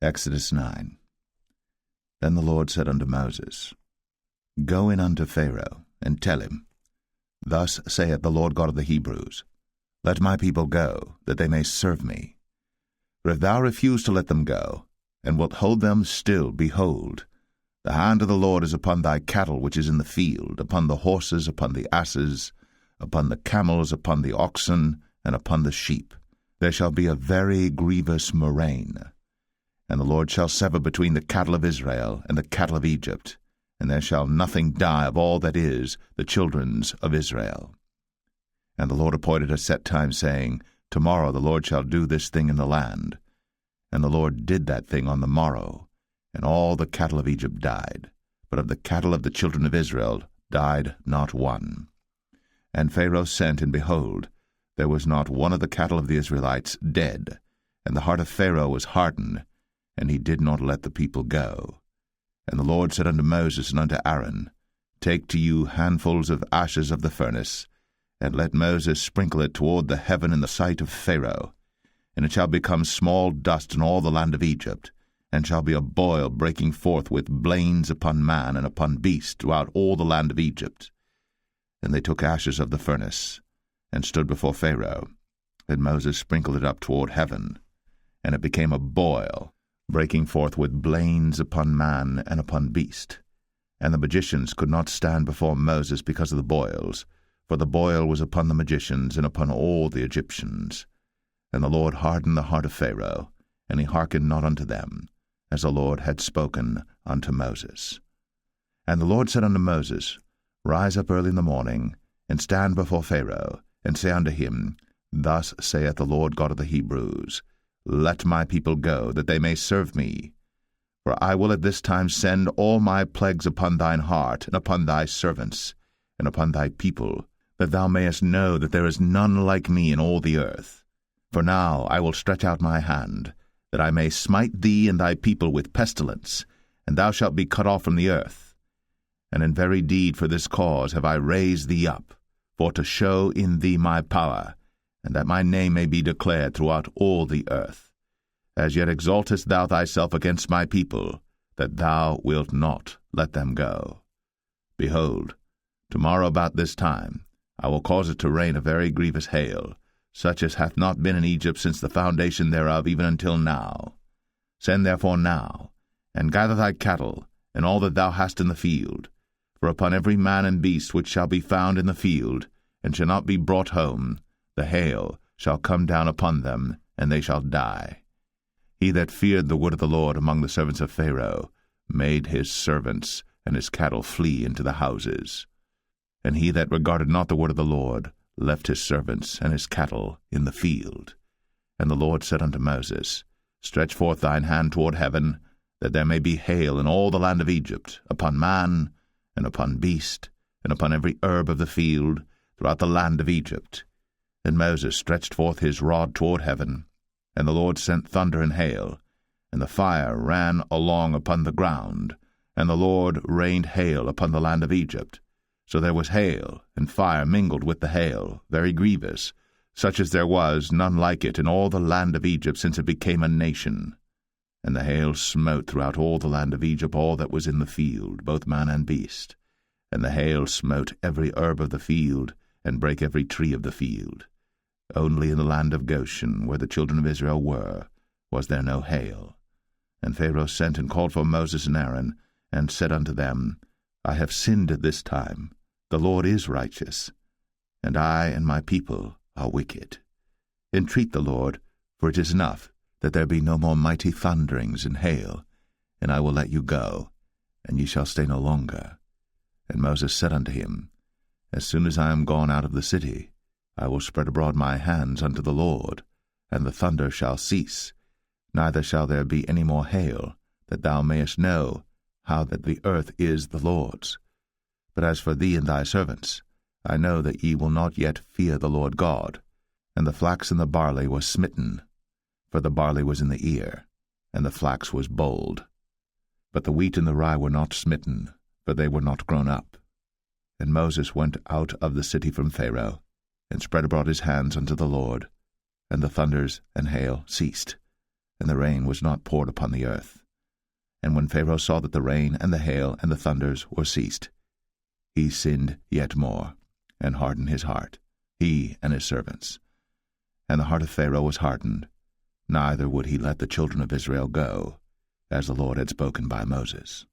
Exodus 9. Then the Lord said unto Moses, Go in unto Pharaoh, and tell him, Thus saith the Lord God of the Hebrews, Let my people go, that they may serve me. For if thou refuse to let them go, and wilt hold them still, behold, the hand of the Lord is upon thy cattle which is in the field, upon the horses, upon the asses, upon the camels, upon the oxen, and upon the sheep. There shall be a very grievous murrain. And the Lord shall sever between the cattle of Israel and the cattle of Egypt, and there shall nothing die of all that is the children's of Israel. And the Lord appointed a set time, saying, Tomorrow the Lord shall do this thing in the land. And the Lord did that thing on the morrow, and all the cattle of Egypt died, but of the cattle of the children of Israel died not one. And Pharaoh sent, and behold, there was not one of the cattle of the Israelites dead, and the heart of Pharaoh was hardened, and he did not let the people go. And the Lord said unto Moses and unto Aaron, Take to you handfuls of ashes of the furnace, and let Moses sprinkle it toward the heaven in the sight of Pharaoh, and it shall become small dust in all the land of Egypt, and shall be a boil breaking forth with blains upon man and upon beast throughout all the land of Egypt. And they took ashes of the furnace, and stood before Pharaoh. And Moses sprinkled it up toward heaven, and it became a boil, breaking forth with blains upon man and upon beast. And the magicians could not stand before Moses because of the boils, for the boil was upon the magicians and upon all the Egyptians. And the Lord hardened the heart of Pharaoh, and he hearkened not unto them, as the Lord had spoken unto Moses. And the Lord said unto Moses, Rise up early in the morning, and stand before Pharaoh, and say unto him, Thus saith the Lord God of the Hebrews, Let my people go, that they may serve me. For I will at this time send all my plagues upon thine heart, and upon thy servants, and upon thy people, that thou mayest know that there is none like me in all the earth. For now I will stretch out my hand, that I may smite thee and thy people with pestilence, and thou shalt be cut off from the earth. And in very deed for this cause have I raised thee up, for to show in thee my power, and that my name may be declared throughout all the earth. As yet exaltest thou thyself against my people, that thou wilt not let them go. Behold, tomorrow about this time I will cause it to rain a very grievous hail, such as hath not been in Egypt since the foundation thereof even until now. Send therefore now, and gather thy cattle, and all that thou hast in the field. For upon every man and beast which shall be found in the field, and shall not be brought home, the hail shall come down upon them, and they shall die. He that feared the word of the Lord among the servants of Pharaoh made his servants and his cattle flee into the houses. And he that regarded not the word of the Lord left his servants and his cattle in the field. And the Lord said unto Moses, Stretch forth thine hand toward heaven, that there may be hail in all the land of Egypt, upon man, and upon beast, and upon every herb of the field, throughout the land of Egypt. And Moses stretched forth his rod toward heaven, and the Lord sent thunder and hail, and the fire ran along upon the ground, and the Lord rained hail upon the land of Egypt. So there was hail, and fire mingled with the hail, very grievous, such as there was none like it in all the land of Egypt since it became a nation. And the hail smote throughout all the land of Egypt all that was in the field, both man and beast. And the hail smote every herb of the field, and brake every tree of the field. Only in the land of Goshen, where the children of Israel were, was there no hail. And Pharaoh sent and called for Moses and Aaron, and said unto them, I have sinned at this time. The Lord is righteous, and I and my people are wicked. Entreat the Lord, for it is enough that there be no more mighty thunderings and hail, and I will let you go, and ye shall stay no longer. And Moses said unto him, As soon as I am gone out of the city, I will spread abroad my hands unto the Lord, and the thunder shall cease, neither shall there be any more hail, that thou mayest know how that the earth is the Lord's. But as for thee and thy servants, I know that ye will not yet fear the Lord God. And the flax and the barley were smitten, for the barley was in the ear, and the flax was bold. But the wheat and the rye were not smitten, for they were not grown up. And Moses went out of the city from Pharaoh, and spread abroad his hands unto the Lord, and the thunders and hail ceased. and the rain was not poured upon the earth. And when Pharaoh saw that the rain and the hail and the thunders were ceased, he sinned yet more, and hardened his heart, he and his servants. And the heart of Pharaoh was hardened, neither would he let the children of Israel go, as the Lord had spoken by Moses.